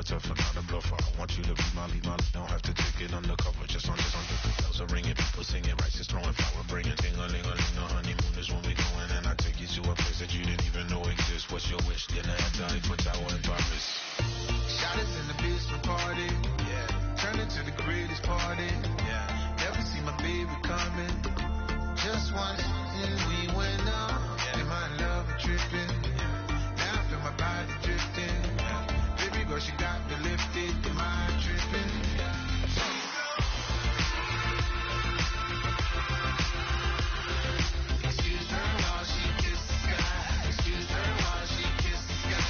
tough and not a bluffer. I want you to be my lead, don't have to take it undercover. Just under the bells are ringing, people singing, rice is throwing flower, bringing ding-a-ling-a-ling. The honeymoon is when we going, and I take you to a place that you didn't even know exists. What's your wish? Dinner at the Eiffel Tower in Paris. Shot is in the basement party, yeah. Turn into the greatest party, yeah. Never see my baby coming. Just once, and we went up. Yeah. And my love is tripping. Yeah. Now I feel my body drifting. Yeah. Baby girl, she got me lifted. Am I tripping? Yeah. Excuse her while she kisses the sky. Excuse her while she kisses the sky.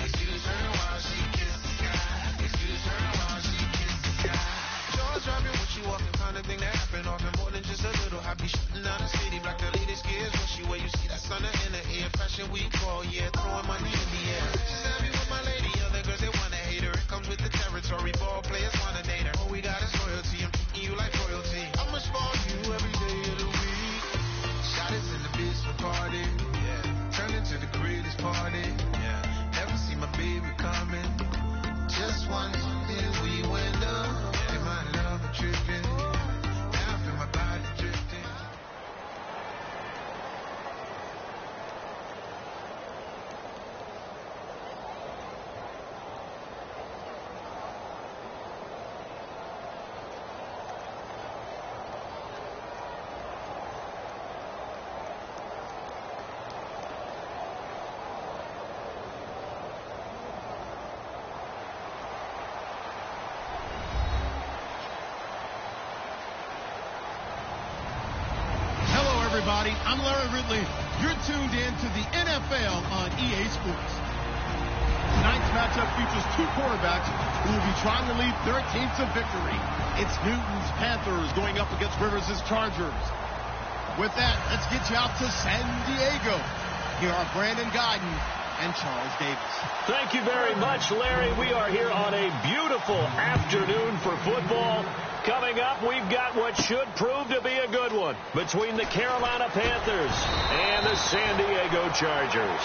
Excuse her while she kisses the sky. Excuse her while she kisses the sky. Jaws dropping when she walking, kind of thing that happen often. More than just a little. I be shutting down the city, black the latest gears. When she where you see that sun in the air. Fashion week all year, throwing money in the air. She's happy with my lady, other girls they wanna hate her. It comes with the territory, ball players wanna date her. All we got is loyalty, I'm treating you like royalty. I'ma spoil you every day of the week. Shot is in the basement party, yeah. Turn into the greatest party, yeah. Never see my baby coming. Just once, then we went up, yeah. And my love is tripping. Now I feel my body drifting. Everybody, I'm Larry Ridley. You're tuned in to the NFL on EA Sports. Tonight's matchup features two quarterbacks who will be trying to lead their teams to victory. It's Newton's Panthers going up against Rivers' Chargers. With that, let's get you out to San Diego. Here are Brandon Guyton and Charles Davis. Thank you very much, Larry. We are here on a beautiful afternoon for football. Coming up, we've got what should prove to be a good one between the Carolina Panthers and the San Diego Chargers.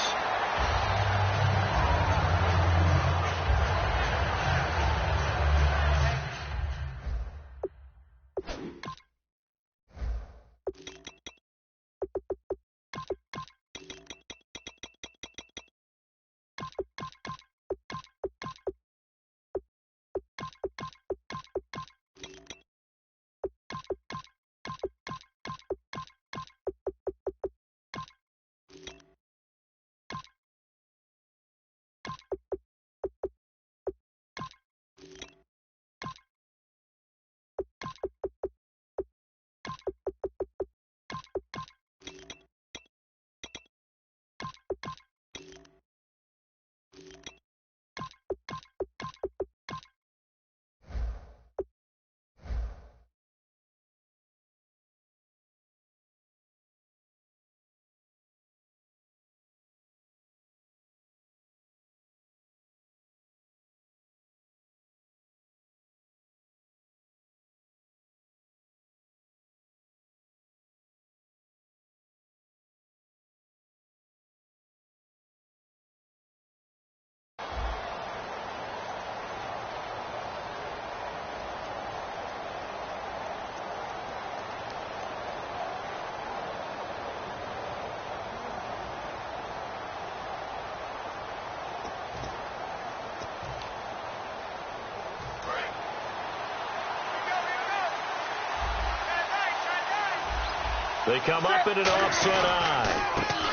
They come up in an offset eye.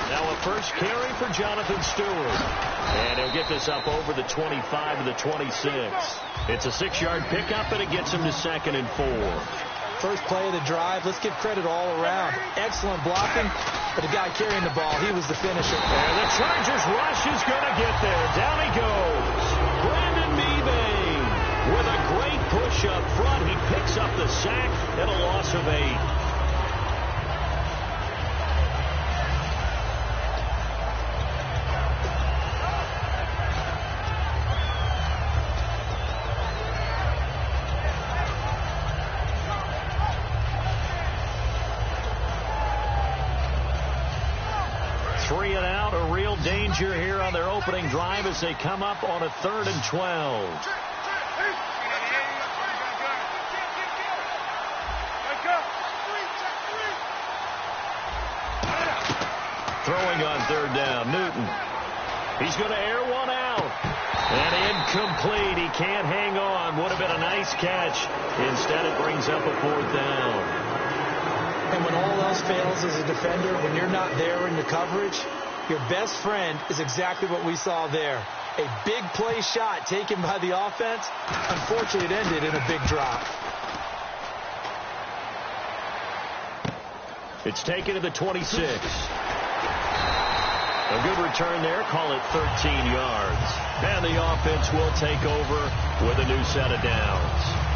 Now a first carry for Jonathan Stewart. And he'll get this up over the 25 to the 26. It's a 6-yard pickup, and it gets him to 2nd and 4. First play of the drive. Let's give credit all around. Excellent blocking, but the guy carrying the ball, he was the finisher. And the Chargers rush is going to get there. Down he goes. Brandon Mebane with a great push up front. He picks up the sack and a loss of 8. 3 and out. A real danger here on their opening drive as they come up on a 3rd and 12. Throwing on 3rd down, Newton. He's going to air one out. And incomplete. He can't hang on. Would have been a nice catch. Instead, it brings up a 4th down. And when all else fails as a defender, when you're not there in the coverage, your best friend is exactly what we saw there. A big play shot taken by the offense. Unfortunately, it ended in a big drop. It's taken to the 26. A good return there. Call it 13 yards. And the offense will take over with a new set of downs.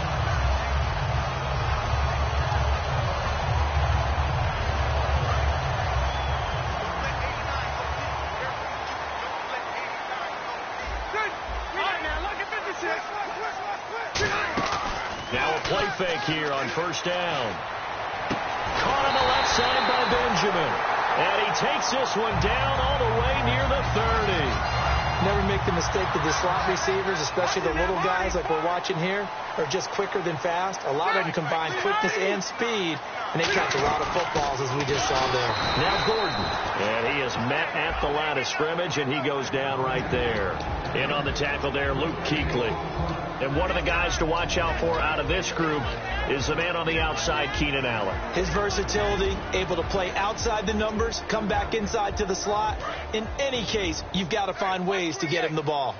Now a play fake here on 1st down. Caught on the left side by Benjamin. And he takes this one down all the way near the 30. Never make the mistake that the slot receivers, especially the little guys like we're watching here, are just quicker than fast. A lot of them combine quickness and speed, and they catch a lot of footballs, as we just saw there. Now Gordon. And he is met at the line of scrimmage, and he goes down right there. In on the tackle there, Luke Kuechly. And one of the guys to watch out for out of this group is the man on the outside, Keenan Allen. His versatility, able to play outside the numbers, come back inside to the slot. In any case, you've got to find ways to get him the ball.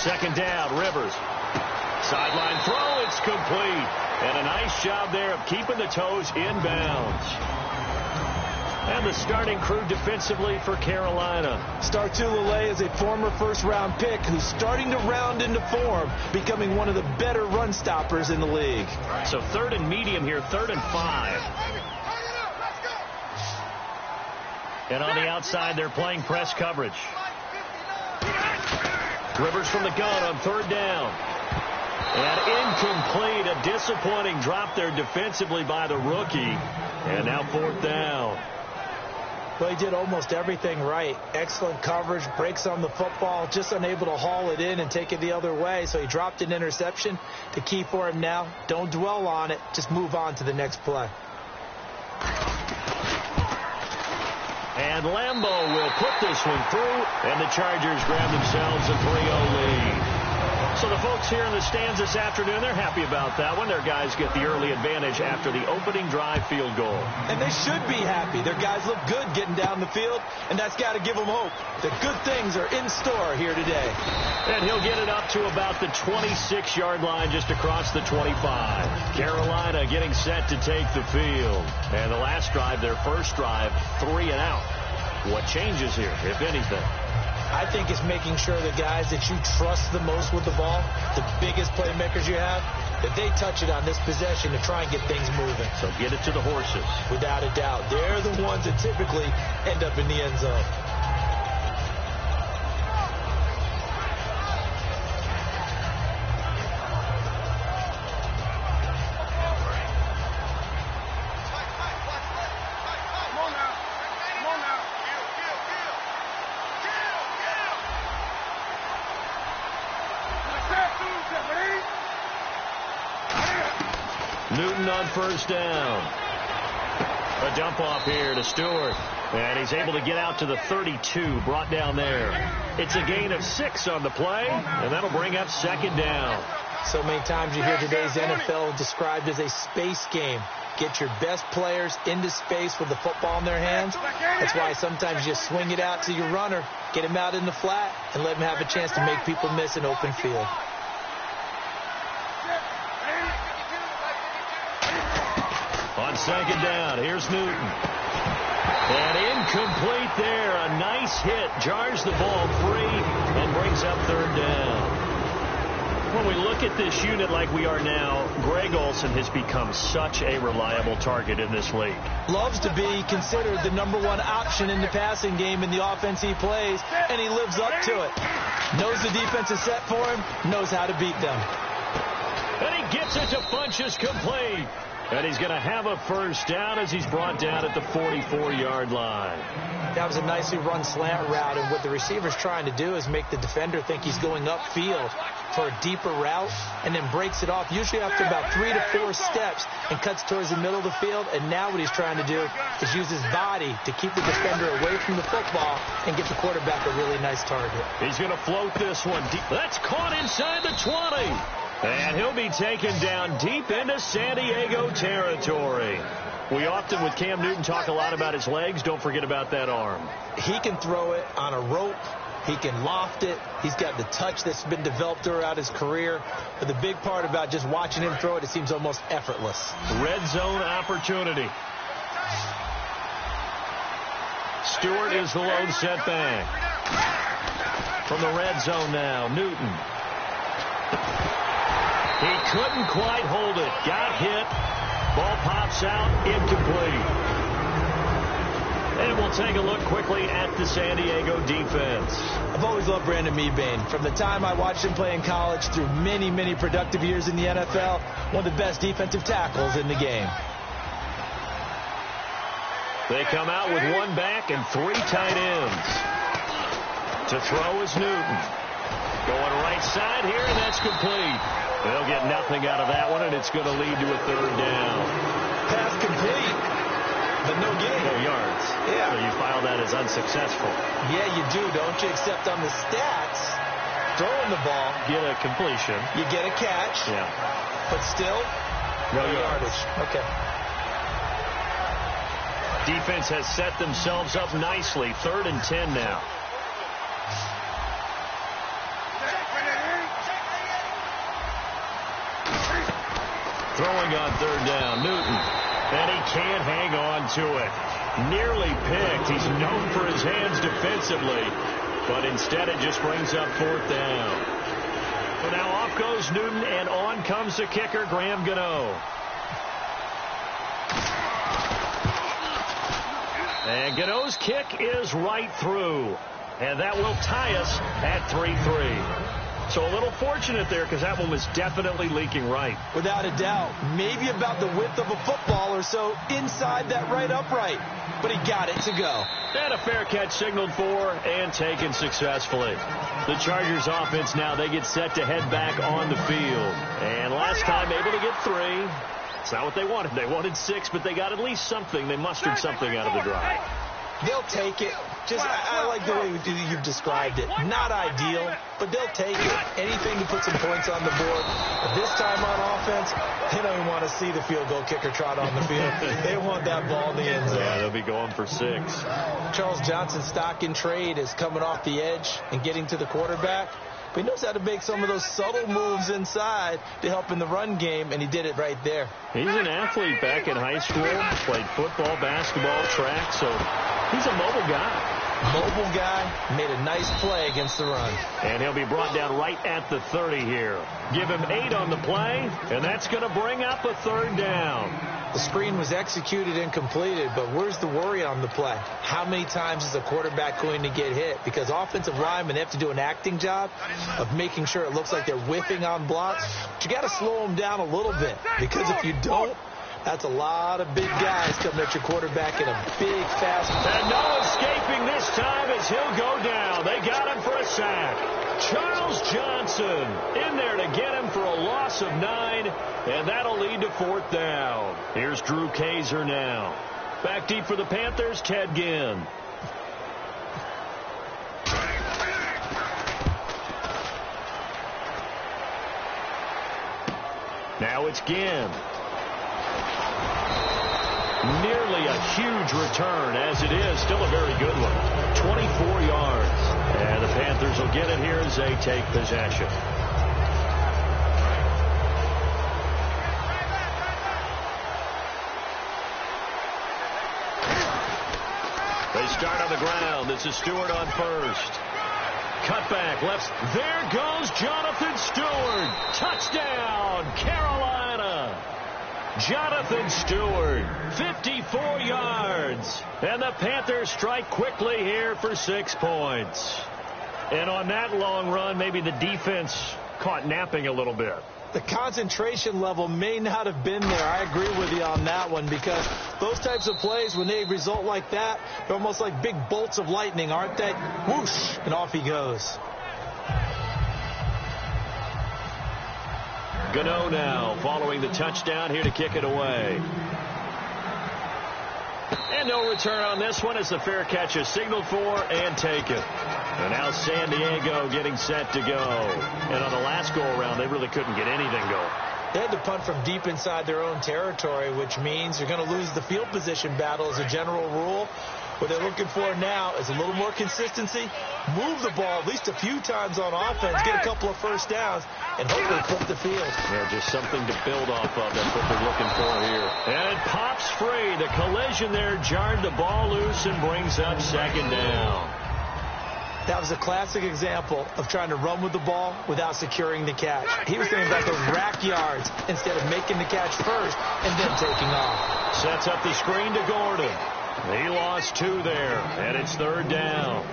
2nd down, Rivers. Sideline throw, it's complete. And a nice job there of keeping the toes inbounds. And the starting crew defensively for Carolina. Startulele is a former first-round pick who's starting to round into form, becoming one of the better run stoppers in the league. So 3rd and medium here, 3rd and 5. And on the outside, they're playing press coverage. Rivers from the gun on 3rd down. And incomplete, a disappointing drop there defensively by the rookie. And now 4th down. Well, he did almost everything right. Excellent coverage, breaks on the football, just unable to haul it in and take it the other way. So he dropped an interception. The key for him now, don't dwell on it. Just move on to the next play. And Lambeau will put this one through, and the Chargers grab themselves a 3-0 lead. So the folks here in the stands this afternoon, they're happy about that one. Their guys get the early advantage after the opening drive field goal. And they should be happy. Their guys look good getting down the field, and that's got to give them hope. The good things are in store here today. And he'll get it up to about the 26-yard line just across the 25. Carolina getting set to take the field. And the last drive, their first drive, 3 and out. What changes here, if anything? I think it's making sure the guys that you trust the most with the ball, the biggest playmakers you have, that they touch it on this possession to try and get things moving. So get it to the horses. Without a doubt. They're the ones that typically end up in the end zone. Newton on 1st down. A dump off here to Stewart. And he's able to get out to the 32, brought down there. It's a gain of 6 on the play, and that'll bring up 2nd down. So many times you hear today's NFL described as a space game. Get your best players into space with the football in their hands. That's why sometimes you swing it out to your runner, get him out in the flat, and let him have a chance to make people miss an open field. On 2nd down, here's Newton. And incomplete there. A nice hit. Jars the ball free and brings up 3rd down. When we look at this unit like we are now, Greg Olsen has become such a reliable target in this league. Loves to be considered the #1 option in the passing game in the offense he plays, and he lives up to it. Knows the defense is set for him, knows how to beat them. And he gets it to Funchess complete. And he's going to have a first down as he's brought down at the 44-yard line. That was a nicely run slant route, and what the receiver's trying to do is make the defender think he's going upfield for a deeper route, and then breaks it off, usually after about 3 to 4 steps, and cuts towards the middle of the field. And now what he's trying to do is use his body to keep the defender away from the football and get the quarterback a really nice target. He's going to float this one deep. That's caught inside the 20. And he'll be taken down deep into San Diego territory. We often, with Cam Newton, talk a lot about his legs. Don't forget about that arm. He can throw it on a rope. He can loft it. He's got the touch that's been developed throughout his career. But the big part about just watching him throw it seems almost effortless. Red zone opportunity. Stewart is the lone setback. From the red zone now, Newton. He couldn't quite hold it. Got hit. Ball pops out. Incomplete. And we'll take a look quickly at the San Diego defense. I've always loved Brandon Mebane. From the time I watched him play in college through many, many productive years in the NFL, one of the best defensive tackles in the game. They come out with one back and 3 tight ends. To throw is Newton. Going right side here, and that's complete. They'll get nothing out of that one, and it's going to lead to a 3rd down. Pass complete, but no gain. No yards. Yeah. So you file that as unsuccessful. Yeah, you do, don't you? Except on the stats, throwing the ball. Get a completion. You get a catch. Yeah. But still, no yardage. Okay. Defense has set themselves up nicely. 3rd and 10 now. Throwing on 3rd down, Newton. And he can't hang on to it. Nearly picked. He's known for his hands defensively. But instead it just brings up 4th down. So now off goes Newton, and on comes the kicker, Graham Gano. And Gano's kick is right through. And that will tie us at 3-3. So a little fortunate there because that one was definitely leaking right. Without a doubt. Maybe about the width of a football or so inside that right upright. But he got it to go. And a fair catch signaled for and taken successfully. The Chargers offense now, they get set to head back on the field. And last time able to get 3. It's not what they wanted. They wanted 6, but they got at least something. They mustered something out of the drive. They'll take it. I like the way you've described it. Not ideal, but they'll take it. Anything to put some points on the board. But this time on offense, they don't even want to see the field goal kicker trot on the field. They want that ball in the end zone. Yeah, they'll be going for 6. Charles Johnson's stock in trade is coming off the edge and getting to the quarterback. But he knows how to make some of those subtle moves inside to help in the run game, and he did it right there. He's an athlete back in high school. Played football, basketball, track, so he's a mobile guy. Mobile guy, made a nice play against the run. And he'll be brought down right at the 30 here. Give him 8 on the play, and that's going to bring up a 3rd down. The screen was executed and completed, but where's the worry on the play? How many times is a quarterback going to get hit? Because offensive linemen, they have to do an acting job of making sure it looks like they're whiffing on blocks. But you got to slow them down a little bit, because if you don't, that's a lot of big guys coming at your quarterback in a big, fast... And no escaping this time as he'll go down. They got him for a sack. Charles Johnson in there to get him for a loss of 9, and that'll lead to 4th down. Here's Drew Kaiser now. Back deep for the Panthers, Ted Ginn. Now it's Ginn. Nearly a huge return, as it is. Still a very good one. 24 yards. And the Panthers will get it here as they take possession. They start on the ground. This is Stewart on first. Cutback left. There goes Jonathan Stewart. Touchdown, Carolina. Jonathan Stewart, 54 yards. And the Panthers strike quickly here for 6 points. And on that long run, maybe the defense caught napping a little bit. The concentration level may not have been there. I agree with you on that one, because those types of plays, when they result like that, they're almost like big bolts of lightning, aren't they? Whoosh, and off he goes. Gano now following the touchdown here to kick it away. And no return on this one as the fair catch is signaled for and taken. And now San Diego getting set to go. And on the last go-around, they really couldn't get anything going. They had to punt from deep inside their own territory, which means you're going to lose the field position battle as a general rule. What they're looking for now is a little more consistency, move the ball at least a few times on offense, get a couple of first downs, and hopefully flip the field. Yeah, just something to build off of. That's what they're looking for here. And it pops free. The collision there jarred the ball loose and brings up second down. That was a classic example of trying to run with the ball without securing the catch. He was thinking about those rack yards instead of making the catch first and then taking off. Sets up the screen to Gordon. He lost 2 there, and it's third down.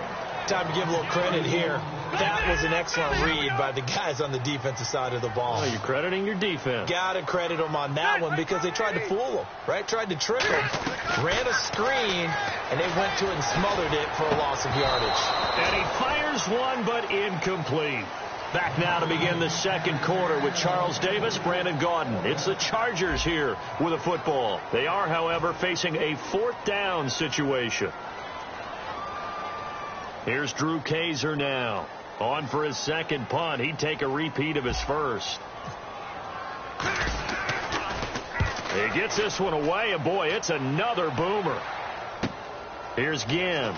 Time to give a little credit here. That was an excellent read by the guys on the defensive side of the ball. Oh, you're crediting your defense. Got to credit them on that one because they tried to fool them, right? Tried to trick them, ran a screen, and they went to it and smothered it for a loss of yardage. And he fires one, but incomplete. Back now to begin the second quarter with Charles Davis, Brandon Gaudin. It's the Chargers here with a football. They are, however, facing a fourth down situation. Here's Drew Kaiser now. On for his second punt. He'd take a repeat of his first. He gets this one away, and boy, it's another boomer. Here's Ginn.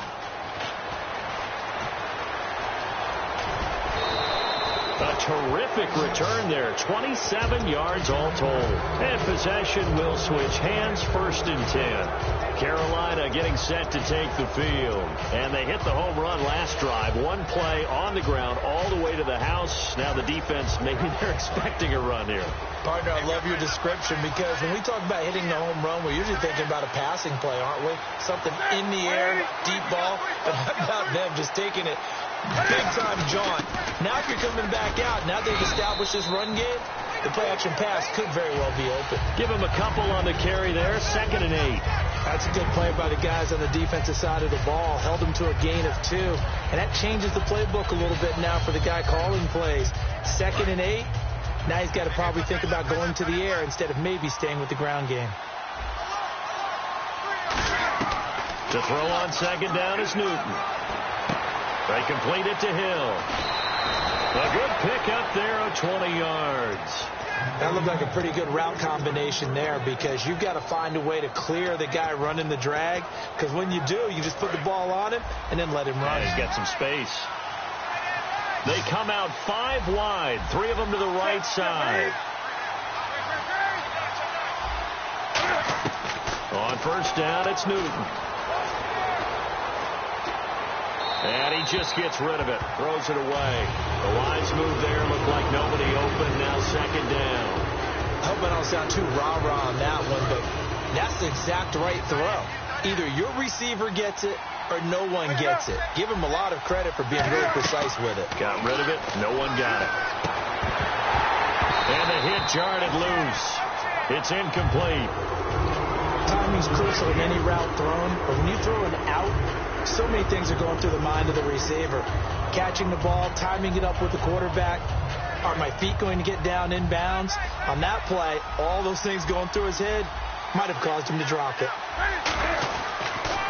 A terrific return there. 27 yards all told. And possession will switch hands, 1st and 10. Carolina getting set to take the field. And they hit the home run last drive. One play on the ground all the way to the house. Now the defense, maybe they're expecting a run here. Partner, I love your description because when we talk about hitting the home run, we're usually thinking about a passing play, aren't we? Something in the air, deep ball. But how about them just taking it big-time jaunt? Now if you're coming back out, now they've established this run game, the play-action pass could very well be open. Give him a couple on the carry there, 2nd and 8. That's a good play by the guys on the defensive side of the ball. Held them to a gain of 2. And that changes the playbook a little bit now for the guy calling plays. 2nd and 8. Now he's got to probably think about going to the air instead of maybe staying with the ground game. To throw on second down is Newton. They complete it to Hill. A good pickup there of 20 yards. That looked like a pretty good route combination there because you've got to find a way to clear the guy running the drag, because when you do, you just put the ball on him and then let him run. He's got some space. They come out 5 wide, 3 of them to the right side. On first down, it's Newton. And he just gets rid of it, throws it away. The lines move there, look like nobody open, now second down. I hope I don't sound too rah-rah on that one, but that's the exact right throw. Either your receiver gets it or no one gets it. Give him a lot of credit for being really precise with it. Got rid of it, no one got it. And the hit jarred it loose. It's incomplete. Timing's crucial in any route thrown, but when you throw an out, so many things are going through the mind of the receiver. Catching the ball, timing it up with the quarterback. Are my feet going to get down inbounds? On that play, all those things going through his head might have caused him to drop it.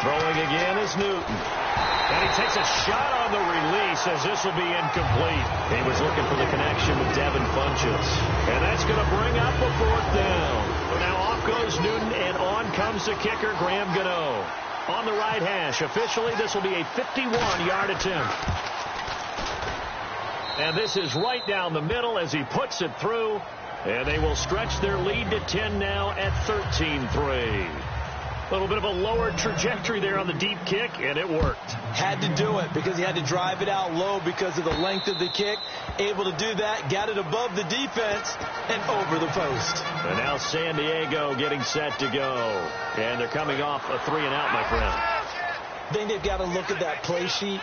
Throwing again is Newton. And he takes a shot on the release as this will be incomplete. He was looking for the connection with Devin Funchess. And that's going to bring up a 4th down. Now off goes Newton, and on comes the kicker, Graham Gano. On the right hash. Officially, this will be a 51-yard attempt. And this is right down the middle as he puts it through. And they will stretch their lead to 10 now at 13-3. A little bit of a lower trajectory there on the deep kick, and it worked. Had to do it because he had to drive it out low because of the length of the kick. Able to do that, got it above the defense, and over the post. And now San Diego getting set to go. And they're coming off a 3-and-out, my friend. I think they've got to look at that play sheet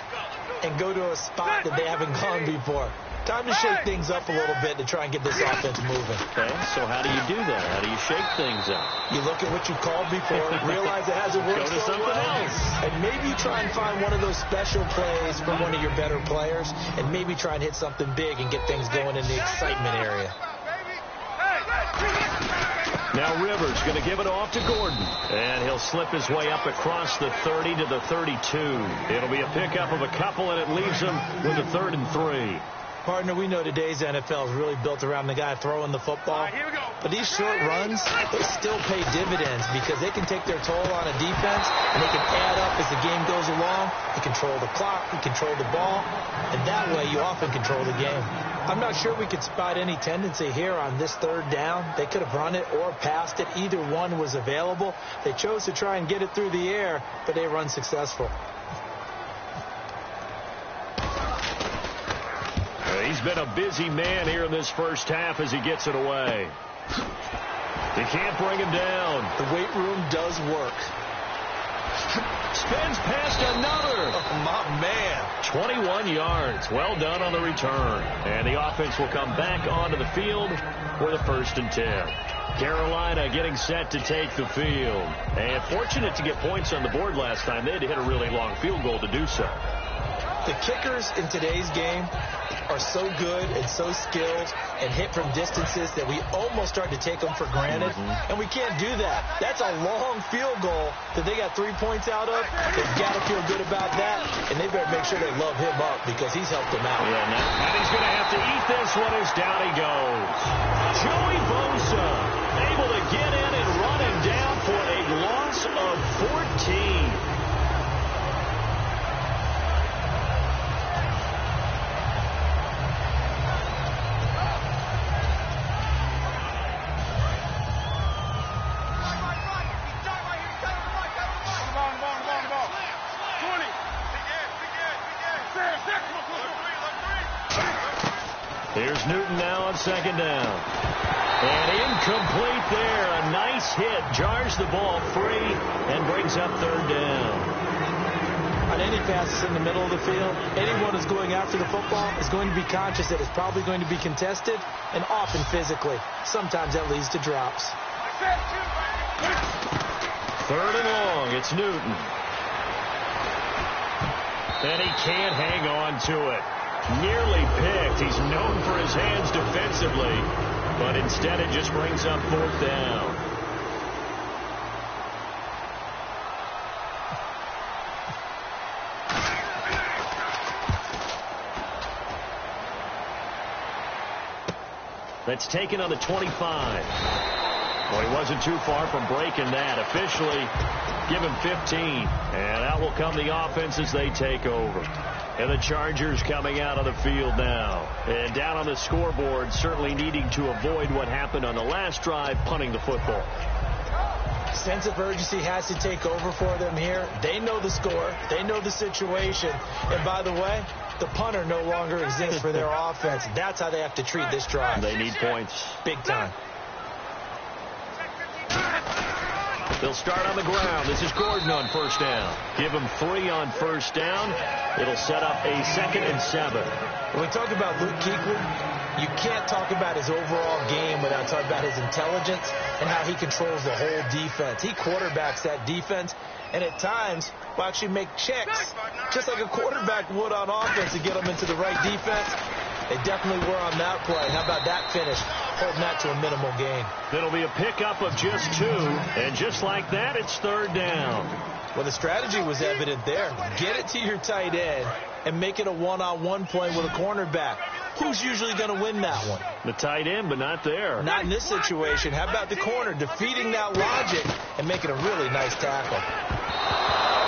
and go to a spot that they haven't gone before. Time to shake things up a little bit to try and get this offense moving. Okay, so how do you do that? How do you shake things up? You look at what you called before, realize it hasn't worked Go to something else. and maybe try and find one of those special plays from one of your better players, and maybe try and hit something big and get things going in the excitement area. Now Rivers going to give it off to Gordon, and he'll slip his way up across the 30 to the 32. It'll be a pickup of a couple, and it leaves him with a 3rd and 3. Partner, we know today's NFL is really built around the guy throwing the football. But these short runs, they still pay dividends because they can take their toll on a defense, and they can add up as the game goes along. You control the clock, you control the ball, and that way you often control the game. I'm not sure we could spot any tendency here on this 3rd down. They could have run it or passed it. Either one was available. They chose to try and get it through the air, but they run successful. He's been a busy man here in this first half as he gets it away. You can't bring him down. The weight room does work. Spins past another. Oh, my man. 21 yards. Well done on the return. And the offense will come back onto the field with a 1st and 10. Carolina getting set to take the field. And fortunate to get points on the board last time. They had to hit a really long field goal to do so. The kickers in today's game are so good and so skilled and hit from distances that we almost start to take them for granted. And we can't do that. That's a long field goal that they got 3 points out of. They've got to feel good about that, and they better make sure they love him up because he's helped them out. Yeah, and he's going to have to eat this one as down he goes. Joey Bosa able to get in and run him down for a loss of 14. Here's Newton now on 2nd down. And incomplete there. A nice hit. Jars the ball free and brings up 3rd down. On any passes in the middle of the field, anyone who's going after the football is going to be conscious that it's probably going to be contested and often physically. Sometimes that leads to drops. 3rd and long. It's Newton. And he can't hang on to it. Nearly picked. He's known for his hands defensively, but instead it just brings up 4th down. That's taken on the 25. Well, he wasn't too far from breaking that. Officially, give him 15. And out will come the offense as they take over. And the Chargers coming out on the field now. And down on the scoreboard, certainly needing to avoid what happened on the last drive, punting the football. Sense of urgency has to take over for them here. They know the score. They know the situation. And by the way, the punter no longer exists for their offense. That's how they have to treat this drive. They need points. Big time. They'll start on the ground. This is Gordon on 1st down. Give him 3 on 1st down. It'll set up a 2nd and 7. When we talk about Luke Kuechly, you can't talk about his overall game without talking about his intelligence and how he controls the whole defense. He quarterbacks that defense, and at times will actually make checks, just like a quarterback would on offense to get them into the right defense. They definitely were on that play. How about that finish? Holding that to a minimal gain. It'll be a pickup of just 2, and just like that, it's 3rd down. Well, the strategy was evident there. Get it to your tight end and make it a one-on-one play with a cornerback. Who's usually going to win that one? The tight end, but not there. Not in this situation. How about the corner defeating that logic and making a really nice tackle?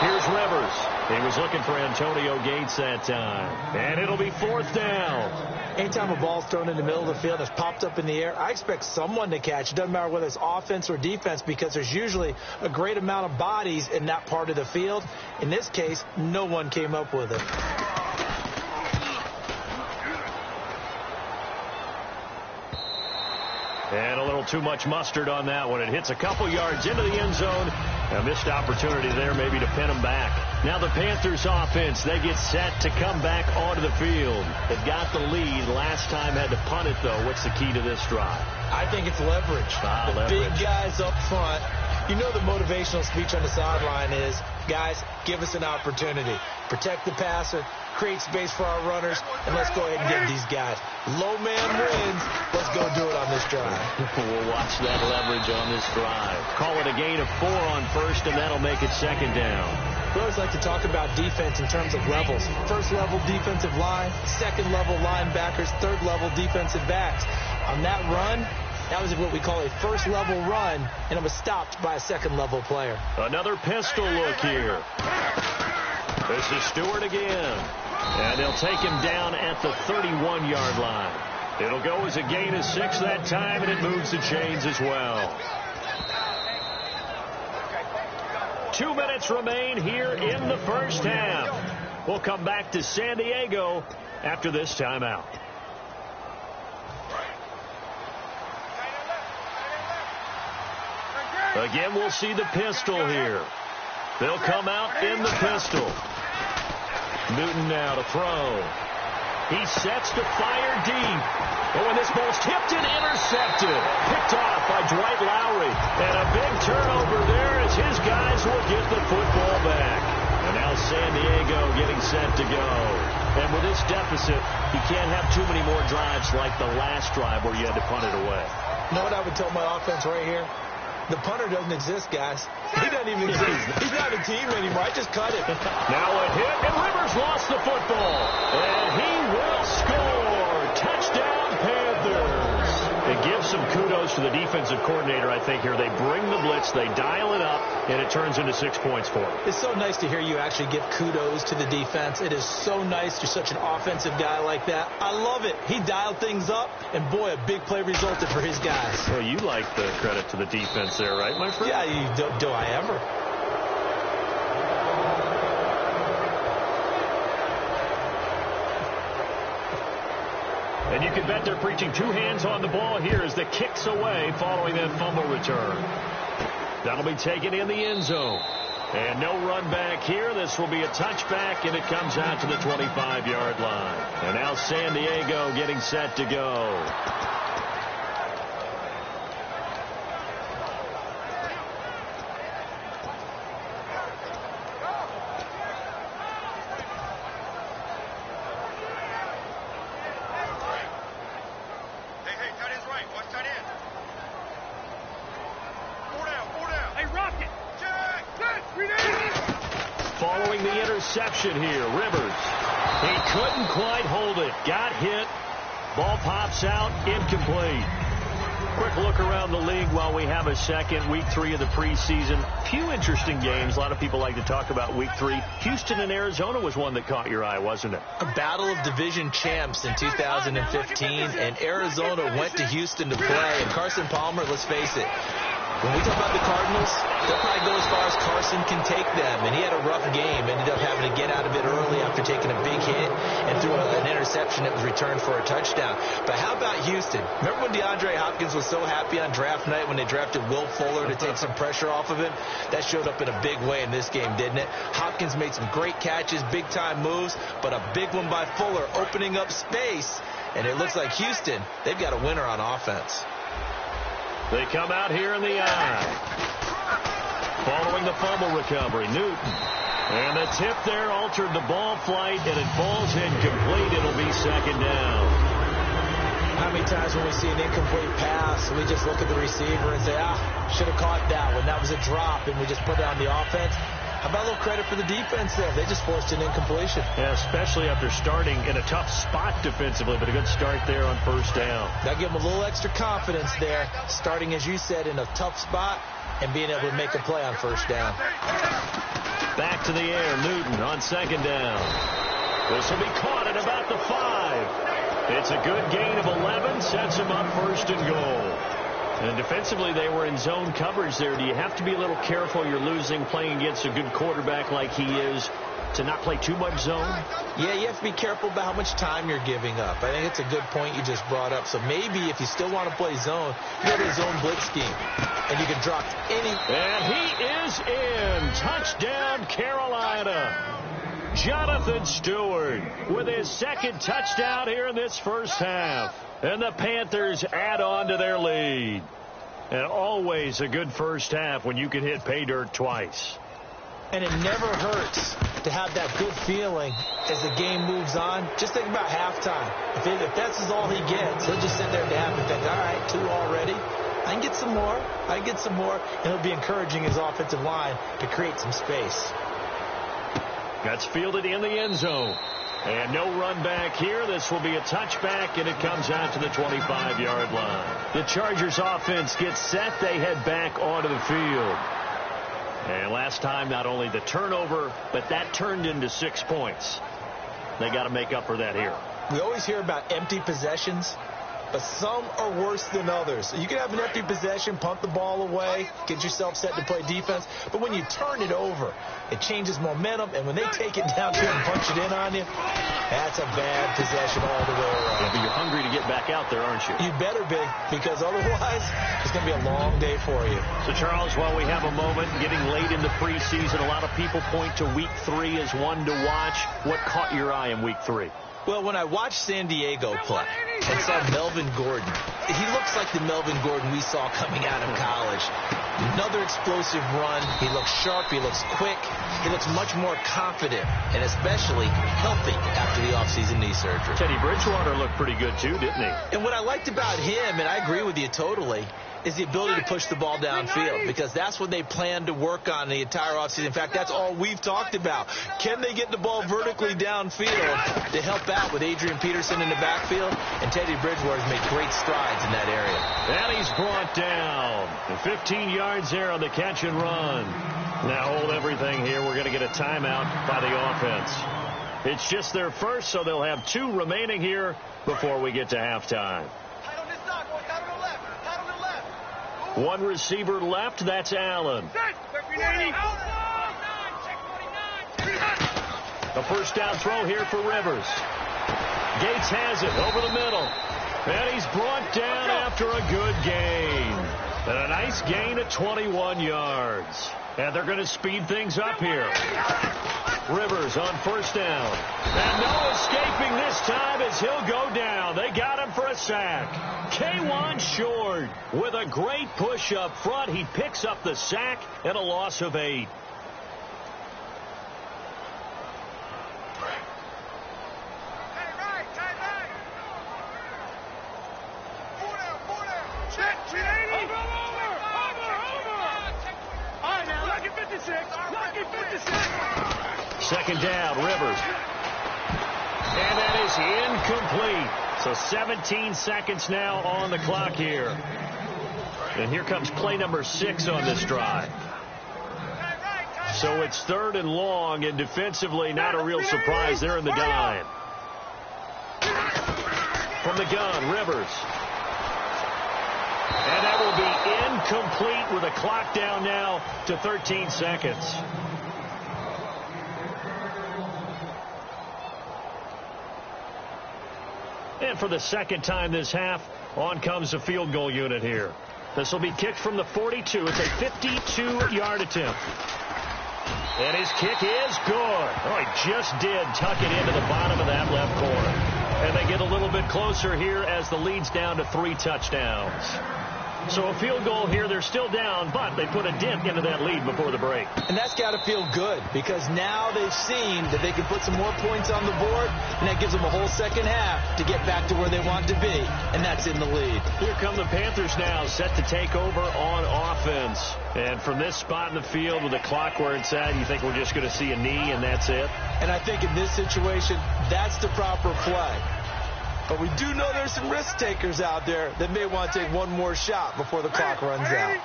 Here's Rivers. He was looking for Antonio Gates that time. And it'll be 4th down. Anytime a ball's thrown in the middle of the field, it's popped up in the air, I expect someone to catch. It doesn't matter whether it's offense or defense because there's usually a great amount of bodies in that part of the field. In this case, no one came up with it. And a little too much mustard on that one. It hits a couple yards into the end zone A missed opportunity there maybe to pin them back. Now the Panthers offense, they get set to come back onto the field. They've got the lead. Last time had to punt it, though. What's the key to this drive? I think it's leverage. The big guys up front. You know the motivational speech on the sideline is, guys, give us an opportunity. Protect the passer, create space for our runners, and let's go ahead and get these guys. Low man wins. Let's go do it on this drive. We'll watch that leverage on this drive. Call it a gain of 4 on first, and that'll make it second down. We always like to talk about defense in terms of levels. First level defensive line, second level linebackers, third level defensive backs. On that run, that was what we call a first level run, and it was stopped by a second level player. Another pistol look here. This is Stewart again. And they'll take him down at the 31-yard line. It'll go as a gain of 6 that time, and it moves the chains as well. 2 minutes remain here in the first half. We'll come back to San Diego after this timeout. Again, we'll see the pistol here. They'll come out in the pistol. Newton now to throw. He sets to fire deep. Oh, and this ball's tipped and intercepted. Picked off by Dwight Lowry. And a big turnover there as his guys will get the football back. And now San Diego getting set to go. And with this deficit, you can't have too many more drives like the last drive where you had to punt it away. You know what I would tell my offense right here? The punter doesn't exist, guys. He doesn't even exist. He's not a team anymore. I just cut it. Now a hit, and Rivers lost the football. And he will score. Touchdown, Panthers. It gives some kudos to the defensive coordinator, I think, here. They bring the blitz, they dial it up, and it turns into 6 points for them. It's so nice to hear you actually give kudos to the defense. It is so nice. You're such an offensive guy like that. I love it. He dialed things up, and boy, a big play resulted for his guys. Well, you like the credit to the defense there, right, my friend? Yeah, do I ever? And you can bet they're preaching 2 hands on the ball here as the kick's away following that fumble return. That'll be taken in the end zone. And no run back here. This will be a touchback, and it comes out to the 25-yard line. And now San Diego getting set to go. Following the interception here, Rivers. He couldn't quite hold it. Got hit. Ball pops out. Incomplete. Quick look around the league while we have a second. Week 3 of the preseason. Few interesting games. A lot of people like to talk about Week 3. Houston and Arizona was one that caught your eye, wasn't it? A battle of division champs in 2015, and Arizona went to Houston to play. And Carson Palmer, let's face it, when we talk about the Cardinals, they'll probably go as far as Carson can take them. And he had a rough game. Ended up having to get out of it early after taking a big hit and threw an interception that was returned for a touchdown. But how about Houston? Remember when DeAndre Hopkins was so happy on draft night when they drafted Will Fuller to take some pressure off of him? That showed up in a big way in this game, didn't it? Hopkins made some great catches, big-time moves, but a big one by Fuller opening up space. And it looks like Houston, they've got a winner on offense. They come out here in the eye. Following the fumble recovery, Newton. And the tip there altered the ball flight, and it falls incomplete. It'll be second down. How many times when we see an incomplete pass, we just look at the receiver and say, should have caught that one. That was a drop, and we just put it on the offense. How about a little credit for the defense there? They just forced an incompletion. Yeah, especially after starting in a tough spot defensively, but a good start there on first down. That give them a little extra confidence there, starting, as you said, in a tough spot and being able to make a play on first down. Back to the air, Newton on second down. This will be caught at about the 5. It's a good gain of 11, sets him up first and goal. And defensively, they were in zone coverage there. Do you have to be a little careful? You're losing, playing against a good quarterback like he is. to not play too much zone? Yeah, you have to be careful about how much time you're giving up. I think it's a good point you just brought up. So maybe if you still want to play zone, you go to a zone blitz scheme, and you can drop any. And he is in. Touchdown, Carolina. Jonathan Stewart with his second touchdown here in this first half. And the Panthers add on to their lead. And always a good first half when you can hit pay dirt twice. And it never hurts to have that good feeling as the game moves on. Just think about halftime. If that's all he gets, he'll just sit there at the half and think, all right, 2 already. I can get some more. I can get some more. And he'll be encouraging his offensive line to create some space. That's fielded in the end zone. And no run back here. This will be a touchback, and it comes out to the 25-yard line. The Chargers offense gets set. They head back onto the field. And last time, not only the turnover, but that turned into 6 points. They got to make up for that here. We always hear about empty possessions, but some are worse than others. So you can have an empty possession, punt the ball away, get yourself set to play defense. But when you turn it over, it changes momentum. And when they take it down to you and punch it in on you, that's a bad possession all the way around. Yeah, but you're hungry to get back out there, aren't you? You better be, because otherwise it's going to be a long day for you. So, Charles, while we have a moment, getting late in the preseason, a lot of people point to Week 3 as one to watch. What caught your eye in Week 3? Well, when I watched San Diego play and saw Melvin Gordon, he looks like the Melvin Gordon we saw coming out of college. Another explosive run. He looks sharp. He looks quick. He looks much more confident and especially healthy after the offseason knee surgery. Teddy Bridgewater looked pretty good, too, didn't he? And what I liked about him, and I agree with you totally, is the ability to push the ball downfield, because that's what they plan to work on the entire offseason. In fact, that's all we've talked about. Can they get the ball vertically downfield to help out with Adrian Peterson in the backfield? And Teddy Bridgewater's made great strides in that area. And he's brought down. 15 yards there on the catch and run. Now hold everything here. We're going to get a timeout by the offense. It's just their first, so they'll have 2 remaining here before we get to halftime. 1 receiver left. That's Allen. A first down throw here for Rivers. Gates has it over the middle. And he's brought down after a good gain. And a nice gain at 21 yards. And they're going to speed things up here. Rivers on first down. And no escaping this time as he'll go down. They got him for a sack. K'Wan Short with a great push up front. He picks up the sack and a loss of 8. Second down, Rivers. And that is incomplete. So 17 seconds now on the clock here. And here comes play number 6 on this drive. So it's 3rd and long, and defensively not a real surprise. They're in the dime. From the gun, Rivers. And that will be incomplete with a clock down now to 13 seconds. And for the second time this half, on comes the field goal unit here. This will be kicked from the 42. It's a 52-yard attempt. And his kick is good. Oh, he just did tuck it into the bottom of that left corner. And they get a little bit closer here as the lead's down to 3 touchdowns. So a field goal here, they're still down, but they put a dent into that lead before the break. And that's got to feel good, because now they've seen that they can put some more points on the board, and that gives them a whole second half to get back to where they want to be, and that's in the lead. Here come the Panthers now, set to take over on offense. And from this spot in the field with the clock where it's at, you think we're just going to see a knee and that's it? And I think in this situation, that's the proper play. But we do know there's some risk takers out there that may want to take one more shot before the clock runs out.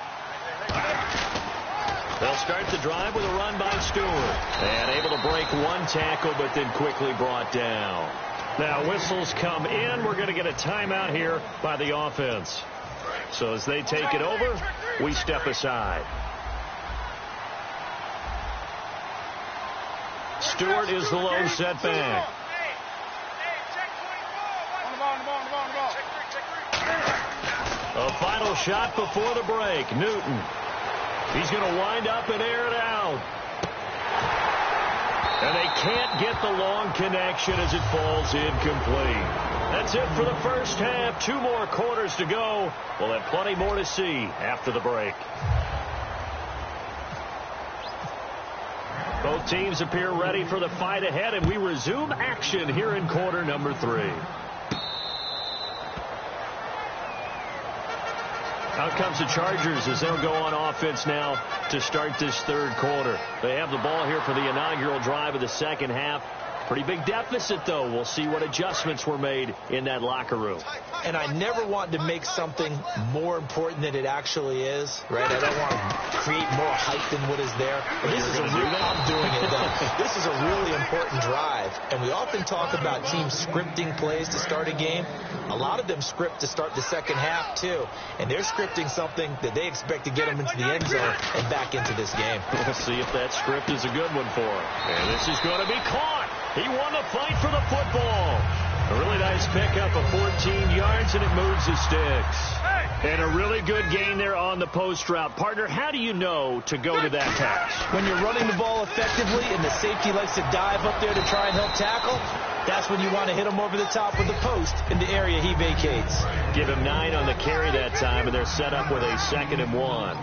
They'll start the drive with a run by Stewart. And able to break 1 tackle, but then quickly brought down. Now whistles come in. We're going to get a timeout here by the offense. So as they take it over, we step aside. Stewart is the low setback. A final shot before the break. Newton. He's going to wind up and air it out. And they can't get the long connection as it falls incomplete. That's it for the first half. 2 more quarters to go. We'll have plenty more to see after the break. Both teams appear ready for the fight ahead, and we resume action here in quarter number 3. Out comes the Chargers as they'll go on offense now to start this third quarter. They have the ball here for the inaugural drive of the second half. Pretty big deficit, though. We'll see what adjustments were made in that locker room. And I never want to make something more important than it actually is, right? I don't want to create more hype than what is there. But this is a real, I'm doing it, though. This is a really important drive. And we often talk about teams scripting plays to start a game. A lot of them script to start the second half, too. And they're scripting something that they expect to get them into the end zone and back into this game. We'll see if that script is a good one for him. And this is going to be caught. He won the fight for the football. A really nice pickup of 14 yards, and it moves the sticks. And a really good gain there on the post route. Partner, how do you know to go to that pass? When you're running the ball effectively and the safety likes to dive up there to try and help tackle, that's when you want to hit him over the top with the post in the area he vacates. Give him 9 on the carry that time, and they're set up with a 2nd and 1.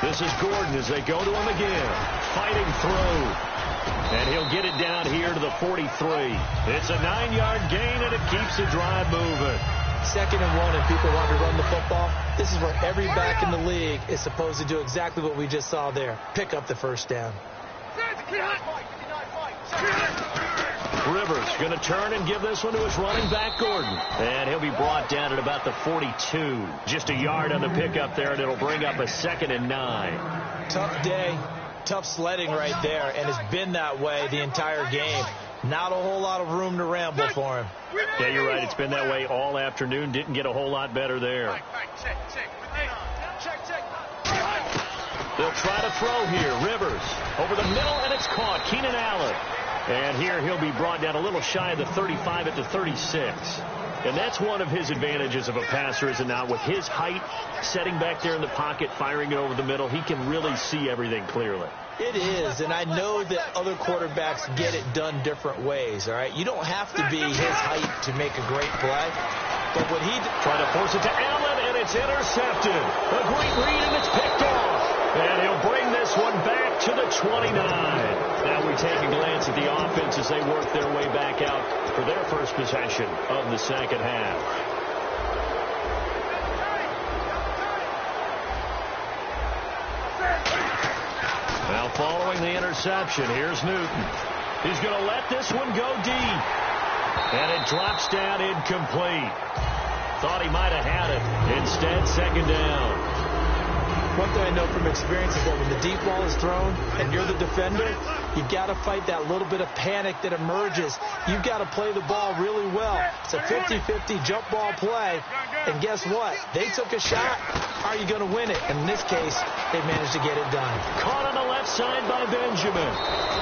This is Gordon as they go to him again. Fighting through. And he'll get it down here to the 43. It's a 9-yard gain, and it keeps the drive moving. 2nd and 1, and people want to run the football. This is where every back in the league is supposed to do exactly what we just saw there. Pick up the first down. Rivers going to turn and give this one to his running back, Gordon. And he'll be brought down at about the 42. Just a yard on the pickup there, and it'll bring up a 2nd and 9. Tough day, tough sledding right there, and it's been that way the entire game. Not a whole lot of room to ramble for him. Yeah, you're right. It's been that way all afternoon. Didn't get a whole lot better there. They'll try to throw here. Rivers over the middle, and it's caught. Keenan Allen. And here he'll be brought down a little shy of the 35 at the 36. And that's one of his advantages of a passer, is it not? With his height, setting back there in the pocket, firing it over the middle, he can really see everything clearly. It is, and I know that other quarterbacks get it done different ways, all right? You don't have to be his height to make a great play. But when he trying to force it to Allen, and it's intercepted. A great read, and it's picked off. And he'll bring this one back to the 29. Now we take a glance at the offense as they work their way back out for their first possession of the second half. Now following the interception, here's Newton. He's going to let this one go deep. And it drops down incomplete. Thought he might have had it. Instead, 2nd down. One thing I know from experience is that when the deep ball is thrown and you're the defender, you've got to fight that little bit of panic that emerges. You've got to play the ball really well. It's a 50-50 jump ball play. And guess what? They took a shot. Are you going to win it? And in this case, they managed to get it done. Caught on the left side by Benjamin.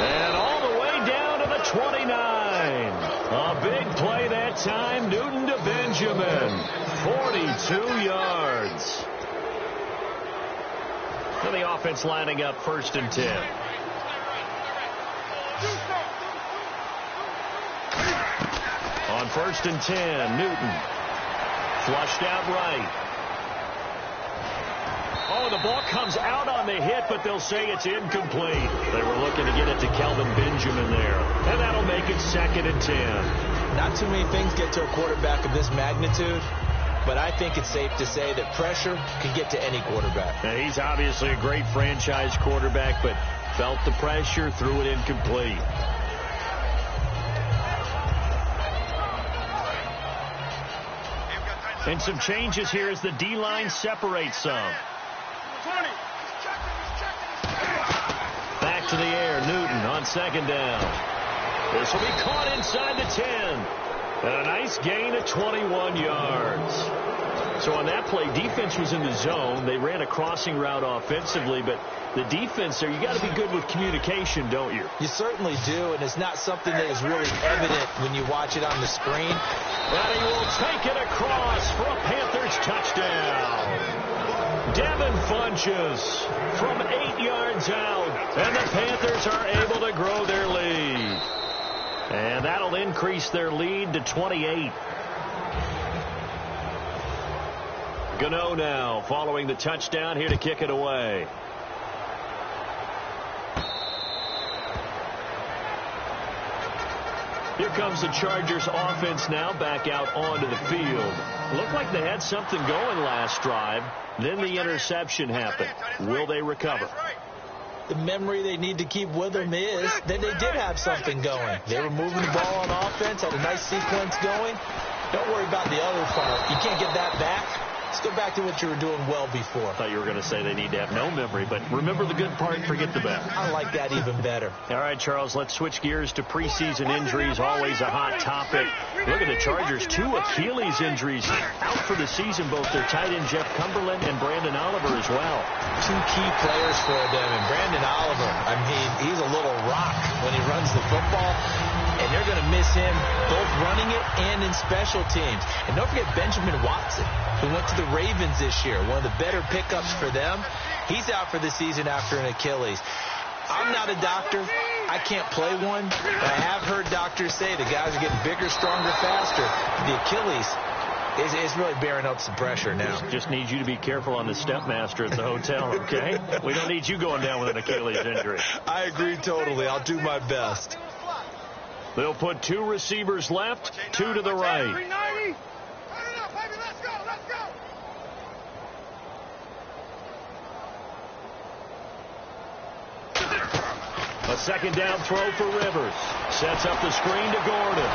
And all the way down to the 29. A big play that time. Newton to Benjamin. 42 yards. And the offense lining up 1st and 10. On 1st and 10, Newton. Flushed out right. Oh, the ball comes out on the hit, but they'll say it's incomplete. They were looking to get it to Kelvin Benjamin there. And that'll make it 2nd and 10. Not too many things get to a quarterback of this magnitude. But I think it's safe to say that pressure can get to any quarterback. Now, he's obviously a great franchise quarterback, but felt the pressure, threw it incomplete. And some changes here as the D-line separates some. Back to the air, Newton on 2nd down. This will be caught inside the 10. And a nice gain of 21 yards. So on that play, defense was in the zone. They ran a crossing route offensively, but the defense there, you got to be good with communication, don't you? You certainly do, and it's not something that is really evident when you watch it on the screen. And he will take it across for a Panthers touchdown. Devin Funches from 8 yards out, and the Panthers are able to grow their lead. And that'll increase their lead to 28. Gano now following the touchdown here to kick it away. Here comes the Chargers offense now back out onto the field. Looked like they had something going last drive. Then the interception happened. Will they recover? The memory they need to keep with them is that they did have something going. They were moving the ball on offense, had a nice sequence going. Don't worry about the other part. You can't get that back. Let's go back to what you were doing well before. I thought you were going to say they need to have no memory, but remember the good part, forget the bad. I like that even better. All right, Charles, let's switch gears to preseason injuries, always a hot topic. Look at the Chargers, 2 Achilles injuries out for the season, both their tight end Jeff Cumberland and Brandon Oliver as well. 2 key players for them, and Brandon Oliver, I mean, he's a little rock when he runs the football. And they're going to miss him both running it and in special teams. And don't forget Benjamin Watson, who went to the Ravens this year, one of the better pickups for them. He's out for the season after an Achilles. I'm not a doctor. I can't play one. But I have heard doctors say the guys are getting bigger, stronger, faster. The Achilles is really bearing up some pressure now. Just need you to be careful on the stepmaster at the hotel, okay? We don't need you going down with an Achilles injury. I agree totally. I'll do my best. They'll put 2 receivers left, 2 to the right. A second down throw for Rivers. Sets up the screen to Gordon.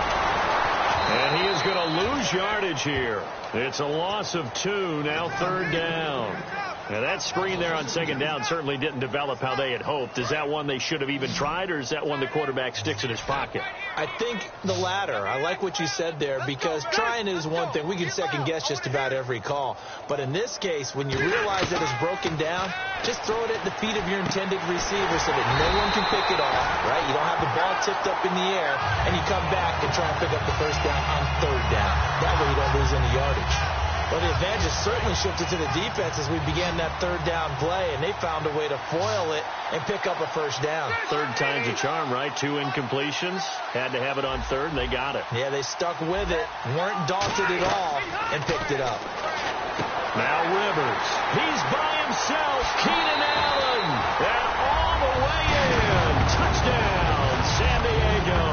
And he is going to lose yardage here. It's a loss of 2, now 3rd down. Now that screen there on second down certainly didn't develop how they had hoped. Is that one they should have even tried, or is that one the quarterback sticks in his pocket? I think the latter. I like what you said there, because trying is one thing. We can second guess just about every call. But in this case, when you realize that it's broken down, just throw it at the feet of your intended receiver so that no one can pick it off, right? You don't have the ball tipped up in the air, and you come back and try and pick up the first down on 3rd down. That way you don't lose any yardage. Well, the advantage certainly shifted to the defense as we began that 3rd down play, and they found a way to foil it and pick up a first down. 3rd time's a charm, right? 2 incompletions. Had to have it on 3rd, and they got it. Yeah, they stuck with it, weren't daunted at all, and picked it up. Now Rivers. He's by himself. Keenan Allen. And all the way in. Touchdown, San Diego.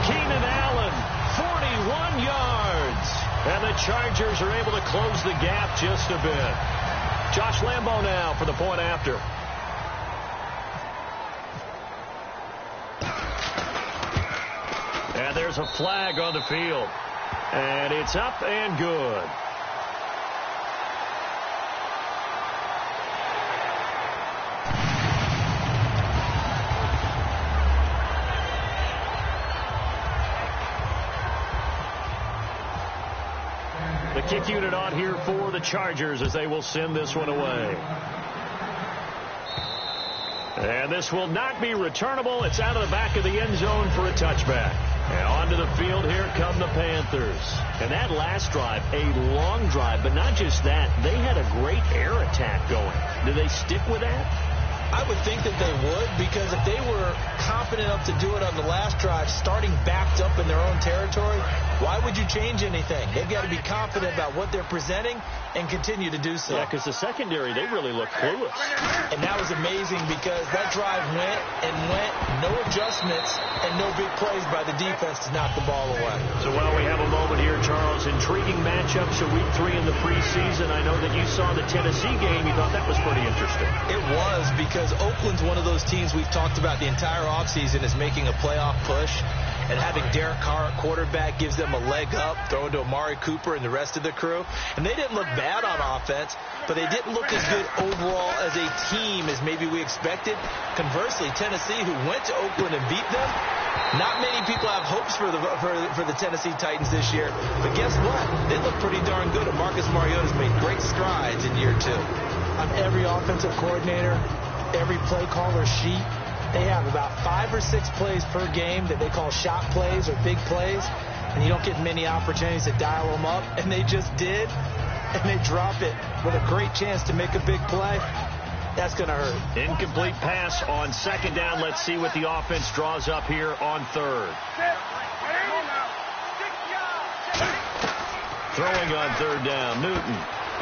Keenan Allen, 41 yards. And the Chargers are able to close the gap just a bit. Josh Lambo now for the point after. And there's a flag on the field. And it's up and good. The kick unit on here for the Chargers as they will send this one away. And this will not be returnable. It's out of the back of the end zone for a touchback. And onto the field, here come the Panthers. And that last drive, a long drive, but not just that. They had a great air attack going. Do they stick with that? I would think that they would, because if they were confident enough to do it on the last drive, starting backed up in their own territory, why would you change anything? They've got to be confident about what they're presenting and continue to do so. Yeah, because the secondary, they really look clueless. And that was amazing, because that drive went and went, no adjustments, and no big plays by the defense to knock the ball away. So while we have a moment here, Charles, intriguing matchups of week 3 in the preseason. I know that you saw the Tennessee game. You thought that was pretty interesting. It was, because Oakland's one of those teams we've talked about the entire offseason is making a playoff push, and having Derek Carr at quarterback gives them a leg up, throwing to Amari Cooper and the rest of the crew. And they didn't look bad on offense, but they didn't look as good overall as a team as maybe we expected. Conversely, Tennessee, who went to Oakland and beat them, Not many people have hopes for the Tennessee Titans this year, but guess what? They look pretty darn good, and Marcus Mariota's made great strides in year 2. On every offensive coordinator, every play caller sheet, they have about 5 or 6 plays per game that they call shot plays or big plays, and you don't get many opportunities to dial them up, and they just did, and they drop it with a great chance to make a big play. That's going to hurt. Incomplete pass on 2nd down. Let's see what the offense draws up here on 3rd. Throwing on 3rd down, Newton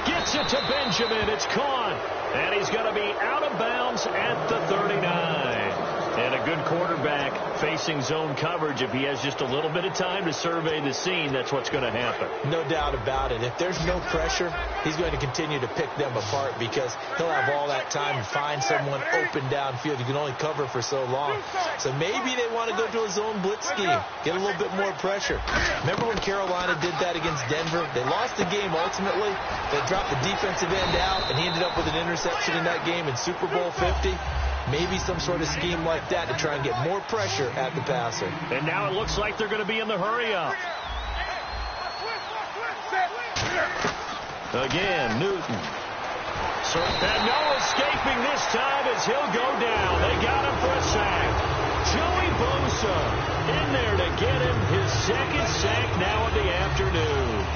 gets it to Benjamin. It's caught, and he's going to be out of bounds at the 39. And a good quarterback facing zone coverage. If he has just a little bit of time to survey the scene, that's what's going to happen. No doubt about it. If there's no pressure, he's going to continue to pick them apart because he'll have all that time to find someone open downfield. You can only cover for so long. So maybe they want to go to a zone blitz scheme, get a little bit more pressure. Remember when Carolina did that against Denver? They lost the game ultimately. They dropped the defensive end out, and he ended up with an interception in that game in Super Bowl 50. Maybe some sort of scheme like that to try and get more pressure at the passer. And now it looks like they're going to be in the hurry-up. Again, Newton. And no escaping this time as he'll go down. They got him for a sack. Joey Bosa in there to get him his 2nd sack now of the afternoon.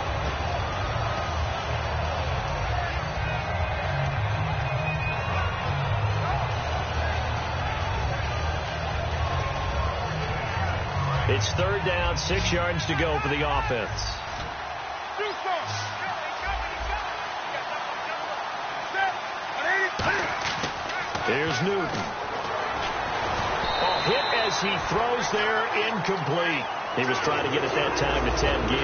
It's 3rd down, 6 yards to go for the offense. Here's Newton. Hit as he throws there, incomplete. He was trying to get it that time to Ted Ginn.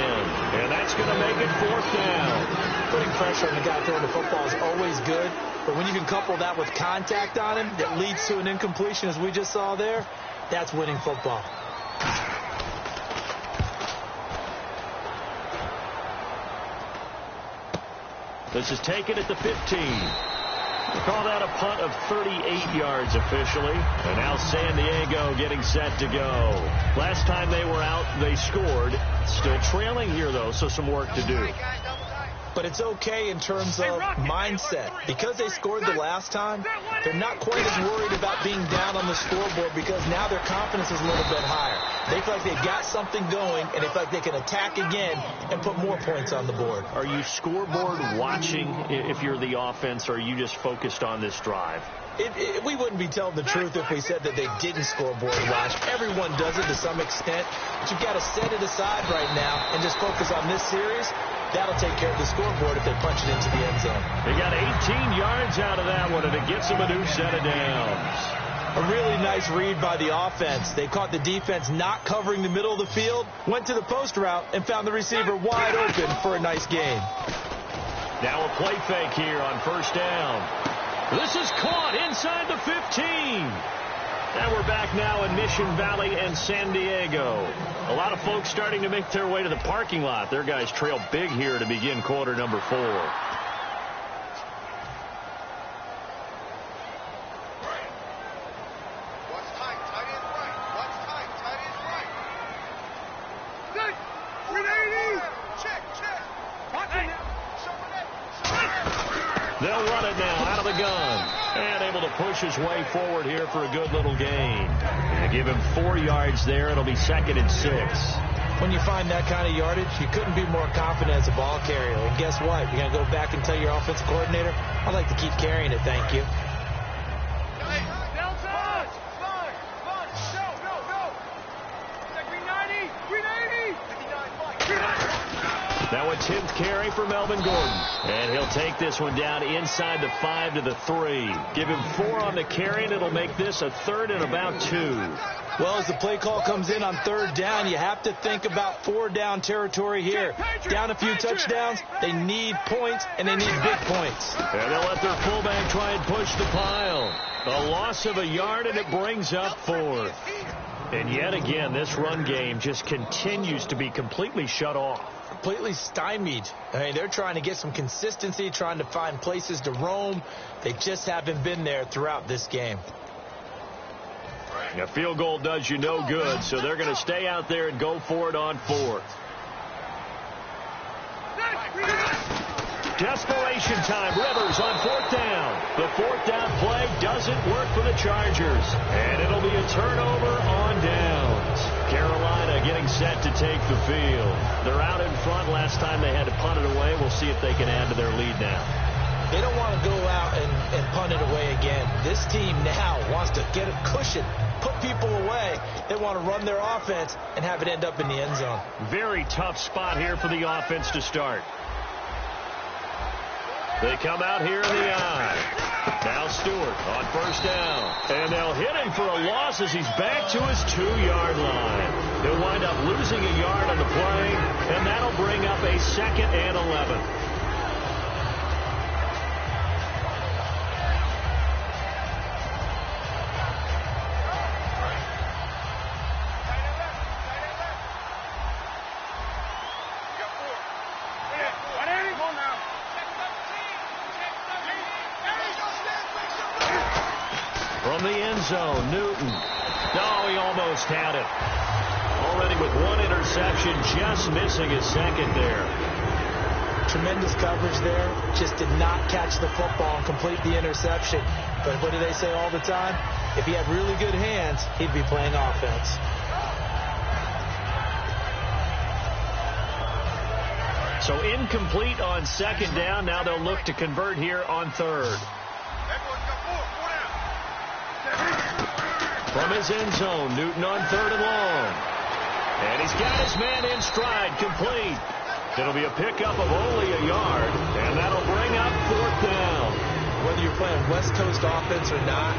And that's going to make it 4th down. Putting pressure on the guy throwing the football is always good, but when you can couple that with contact on him that leads to an incompletion, as we just saw there, that's winning football. This is taken at the 15. We call that a punt of 38 yards officially. And now San Diego getting set to go. Last time they were out, they scored. Still trailing here, though, so some work to do. But it's okay in terms of mindset. Because they scored the last time, they're not quite as worried about being down on the scoreboard because now their confidence is a little bit higher. They feel like they've got something going, and they feel like they can attack again and put more points on the board. Are you scoreboard watching if you're the offense, or are you just focused on this drive? We wouldn't be telling the truth if we said that they didn't scoreboard watch. Everyone does it to some extent, but you've got to set it aside right now and just focus on this series. That'll take care of the scoreboard if they punch it into the end zone. They got 18 yards out of that one, and it gets them a new set of downs. A really nice read by the offense. They caught the defense not covering the middle of the field, went to the post route, and found the receiver wide open for a nice gain. Now a play fake here on 1st down. This is caught inside the 15. And we're back now in Mission Valley and San Diego. A lot of folks starting to make their way to the parking lot. Their guys trail big here to begin quarter number 4. They'll run it now out of the gun. And able to push his way forward here for a good little gain. They give him 4 yards there. It'll be 2nd and 6. When you find that kind of yardage, you couldn't be more confident as a ball carrier. And guess what? You're going to go back and tell your offensive coordinator, I'd like to keep carrying it, thank you. Now a 10th carry for Melvin Gordon. And he'll take this one down inside the 5 to the 3. Give him 4 on the carry, and it'll make this a 3rd and about 2. Well, as the play call comes in on 3rd down, you have to think about 4-down territory here. Down a few touchdowns, they need points, and they need big points. And they'll let their fullback try and push the pile. A loss of a yard, and it brings up 4th. And yet again, this run game just continues to be completely shut off. Completely stymied. I mean, they're trying to get some consistency, trying to find places to roam. They just haven't been there throughout this game. A field goal does you no good, so they're going to stay out there and go for it on 4th. Desperation time. Rivers on 4th down. The 4th down play doesn't work for the Chargers. And it'll be a turnover on downs. Carolina getting set to take the field. They're out in front. Last time they had to punt it away. We'll see if they can add to their lead now. They don't want to go out and punt it away again. This team now wants to get a cushion, put people away. They want to run their offense and have it end up in the end zone. Very tough spot here for the offense to start. They come out here in the eye. Now Stewart on 1st down. And they'll hit him for a loss as he's back to his 2-yard line. He'll wind up losing a yard on the play, and that'll bring up a 2nd and 11. From the end zone, Newton. No, he almost had it. Already with 1 interception, just missing his 2nd there. Tremendous coverage there. Just did not catch the football and complete the interception. But what do they say all the time? If he had really good hands, he'd be playing offense. So incomplete on 2nd down. Now they'll look to convert here on 3rd. From his end zone, Newton on 3rd and long. And he's got his man in stride, complete. It'll be a pickup of only a yard, and that'll bring up 4th down. Whether you're playing West Coast offense or not,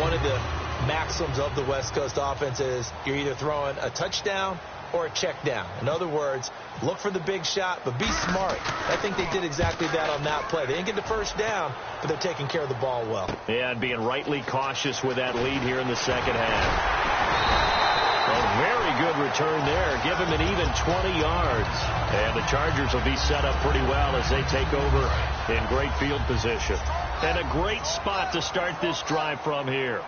one of the maxims of the West Coast offense is you're either throwing a touchdown or a check down. In other words, look for the big shot, but be smart. I think they did exactly that on that play. They didn't get the 1st down, but they're taking care of the ball well. Yeah, and being rightly cautious with that lead here in the 2nd half. A very good return there. Give him an even 20 yards. And the Chargers will be set up pretty well as they take over in great field position. And a great spot to start this drive from here.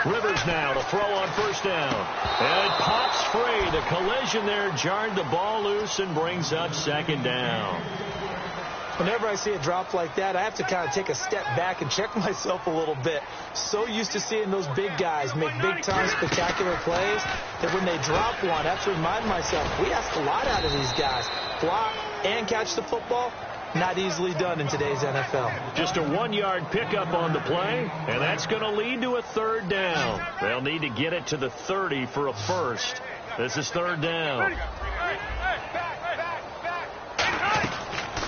Rivers now to throw on 1st down. And it pops free. The collision there jarred the ball loose and brings up 2nd down. Whenever I see a drop like that, I have to kind of take a step back and check myself a little bit. So used to seeing those big guys make big-time spectacular plays that when they drop one, I have to remind myself, we ask a lot out of these guys. Block and catch the football. Not easily done in today's NFL. Just a 1-yard pickup on the play, and that's going to lead to a 3rd down. They'll need to get it to the 30 for a first. This is 3rd down.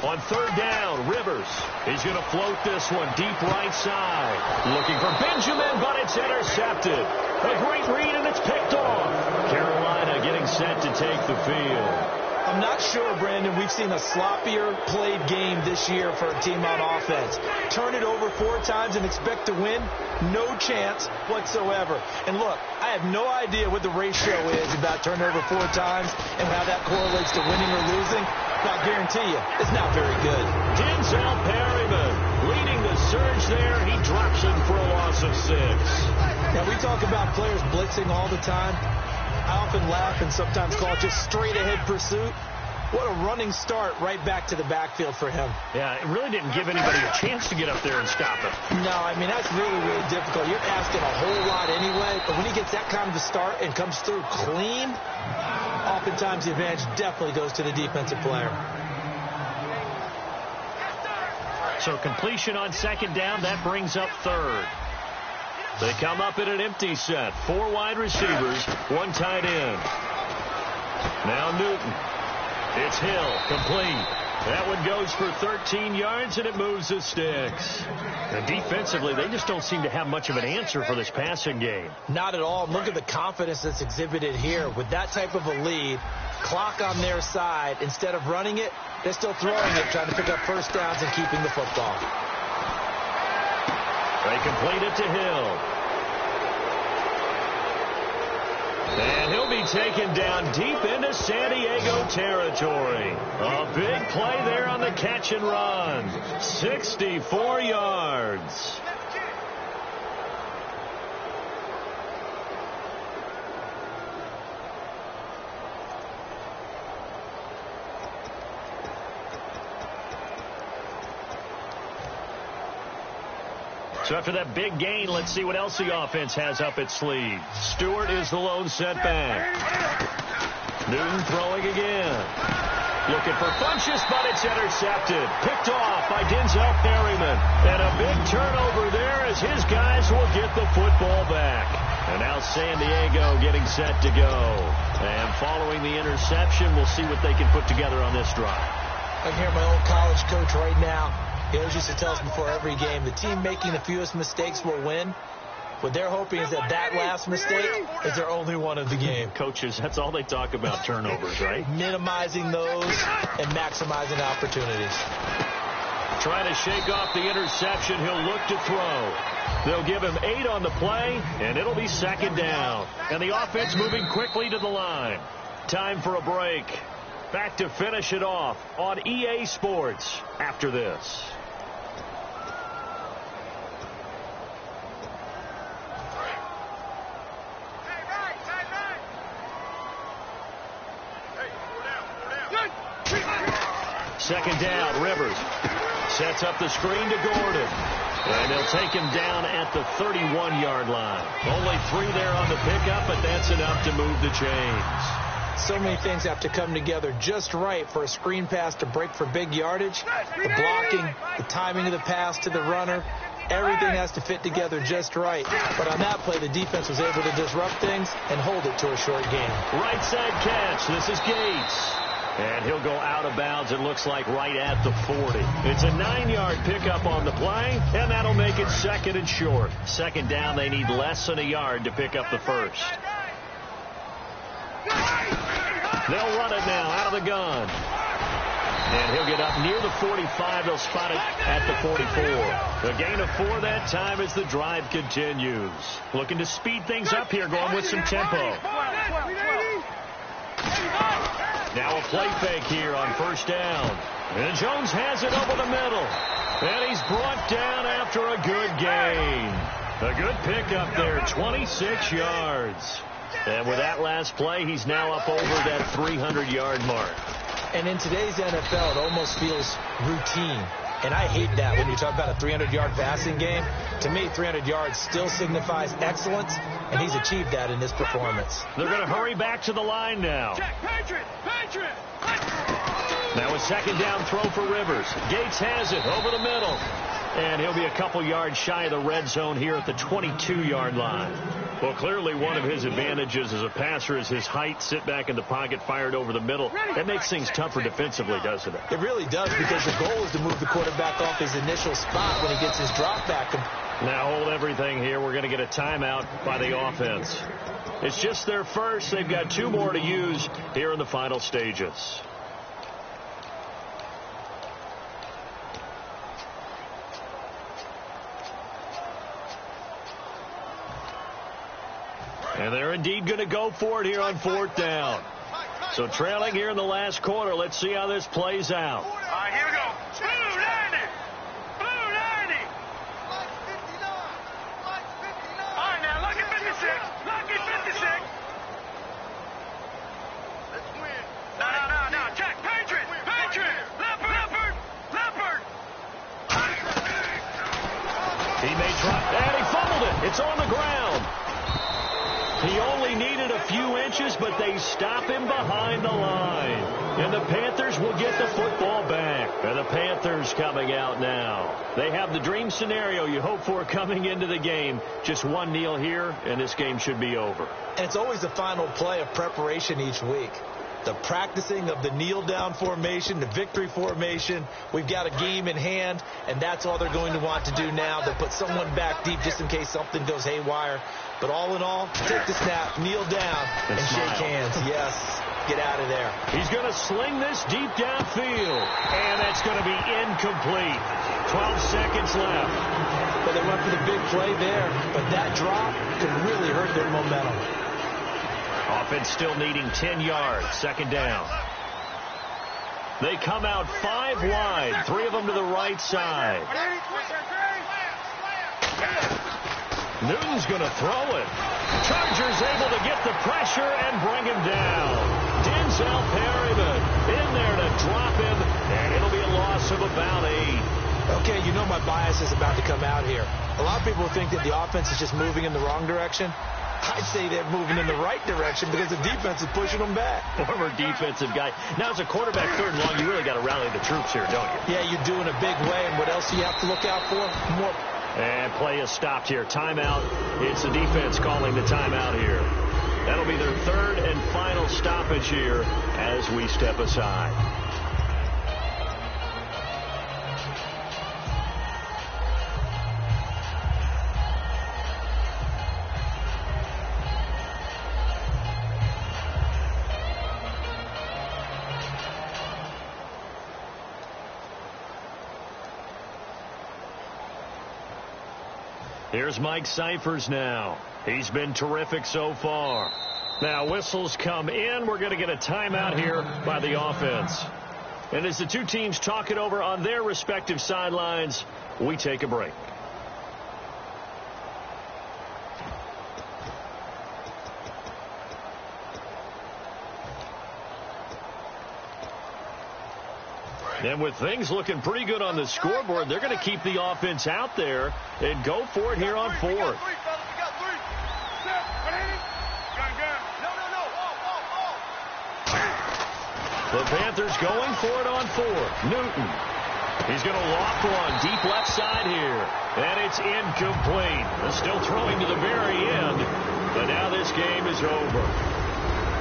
On 3rd down, Rivers is going to float this one deep right side. Looking for Benjamin, but it's intercepted. A great read, and it's picked off. Carolina getting set to take the field. I'm not sure, Brandon, we've seen a sloppier played game this year for a team on offense. Turn it over 4 times and expect to win? No chance whatsoever. And look, I have no idea what the ratio is about turnover 4 times and how that correlates to winning or losing. But I guarantee you, it's not very good. Denzel Perryman leading the surge there. He drops him for a loss of 6. Now, we talk about players blitzing all the time. I often laugh and sometimes call it just straight-ahead pursuit. What a running start right back to the backfield for him. Yeah, it really didn't give anybody a chance to get up there and stop it. No, I mean, that's really, really difficult. You're asking a whole lot anyway, but when he gets that kind of a start and comes through clean, oftentimes the advantage definitely goes to the defensive player. So completion on 2nd down, that brings up 3rd. They come up in an empty set. 4 wide receivers, 1 tight end. Now Newton. It's Hill, complete. That one goes for 13 yards, and it moves the sticks. And defensively, they just don't seem to have much of an answer for this passing game. Not at all. Look at the confidence that's exhibited here. With that type of a lead, clock on their side, instead of running it, they're still throwing it, trying to pick up 1st downs and keeping the football. They complete it to Hill. And he'll be be taken down deep into San Diego territory. A big play there on the catch and run. 64 yards. So after that big gain, let's see what else the offense has up its sleeve. Stewart is the lone setback. Newton throwing again. Looking for Funchess, but it's intercepted. Picked off by Denzel Perryman. And a big turnover there as his guys will get the football back. And now San Diego getting set to go. And following the interception, we'll see what they can put together on this drive. I can hear my old college coach right now. He always used to tell us before every game, the team making the fewest mistakes will win. What they're hoping is that last mistake is their only one of the game. Coaches, that's all they talk about, turnovers, right? Minimizing those and maximizing opportunities. Trying to shake off the interception. He'll look to throw. They'll give him 8 on the play, and it'll be second down. And the offense moving quickly to the line. Time for a break. Back to finish it off on EA Sports after this. Second down, Rivers sets up the screen to Gordon. And they'll take him down at the 31-yard line. Only 3 there on the pickup, but that's enough to move the chains. So many things have to come together just right for a screen pass to break for big yardage. The blocking, the timing of the pass to the runner, everything has to fit together just right. But on that play, the defense was able to disrupt things and hold it to a short gain. Right side catch. This is Gates. And he'll go out of bounds, it looks like, right at the 40. It's a 9-yard pickup on the play, and that'll make it second and short. Second down, they need less than a yard to pick up the first. They'll run it now out of the gun. And he'll get up near the 45. They'll spot it at the 44. A gain of 4 that time as the drive continues. Looking to speed things up here, going with some tempo. Now a play fake here on first down. And Jones has it over the middle. And he's brought down after a good gain. A good pickup there, 26 yards. And with that last play, he's now up over that 300-yard mark. And in today's NFL, it almost feels routine. And I hate that when you talk about a 300-yard passing game. To me, 300 yards still signifies excellence, and he's achieved that in this performance. They're going to hurry back to the line now. Now a second down throw for Rivers. Gates has it over the middle. And he'll be a couple yards shy of the red zone here at the 22-yard line. Well, clearly one of his advantages as a passer is his height. Sit back in the pocket, fired over the middle. That makes things tougher defensively, doesn't it? It really does, because the goal is to move the quarterback off his initial spot when he gets his drop back. Now hold everything here. We're going to get a timeout by the offense. It's just their first. They've got 2 more to use here in the final stages. And they're indeed going to go for it here on 4th down. So trailing here in the last quarter. Let's see how this plays out. All right, here we go. Blue 90. Blue 90. All right, now, lucky 56. Lucky 56. Let's win. No. Check. Patriot. Leopard. He may try. And he fumbled it. It's on the ground. He only needed a few inches, but they stop him behind the line. And the Panthers will get the football back. And the Panthers coming out now. They have the dream scenario you hope for coming into the game. Just one kneel here, and this game should be over. And it's always the final play of preparation each week. The practicing of the kneel-down formation, the victory formation. We've got a game in hand, and that's all they're going to want to do now. They'll put someone back deep just in case something goes haywire. But all in all, take the snap, kneel down, and shake hands. Yes, get out of there. He's going to sling this deep downfield, and that's going to be incomplete. 12 seconds left. But they went for the big play there, but that drop could really hurt their momentum. Offense still needing 10 yards. Second down. They come out 5 wide. 3 of them to the right side. Newton's going to throw it. Chargers able to get the pressure and bring him down. Denzel Perryman in there to drop him, and it'll be a loss of about 8. Okay, you know my bias is about to come out here. A lot of people think that the offense is just moving in the wrong direction. I'd say they're moving in the right direction because the defense is pushing them back. Former defensive guy. Now, as a quarterback, 3rd and long, you really got to rally the troops here, don't you? Yeah, you do in a big way. And what else do you have to look out for? More. And play is stopped here. Timeout. It's the defense calling the timeout here. That'll be their 3rd and final stoppage here as we step aside. Here's Mike Cyphers now. He's been terrific so far. Now whistles come in. We're going to get a timeout here by the offense. And as the two teams talk it over on their respective sidelines, we take a break. And with things looking pretty good on the scoreboard, they're going to keep the offense out there and go for it here on 4th. The Panthers going for it on 4th. Newton. He's going to loft one deep left side here. And it's incomplete. They're still throwing to the very end. But now this game is over.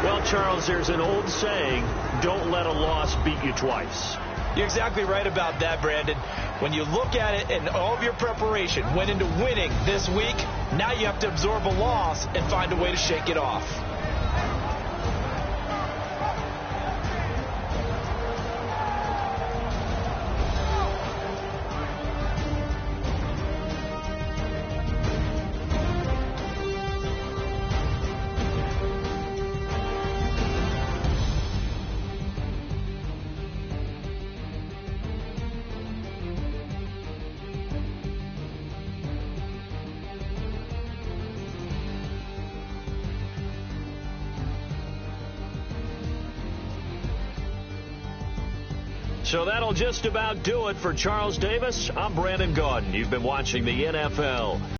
Well, Charles, there's an old saying, don't let a loss beat you twice. You're exactly right about that, Brandon. When you look at it and all of your preparation went into winning this week, now you have to absorb a loss and find a way to shake it off. So that'll just about do it for Charles Davis. I'm Brandon Gaudin. You've been watching the NFL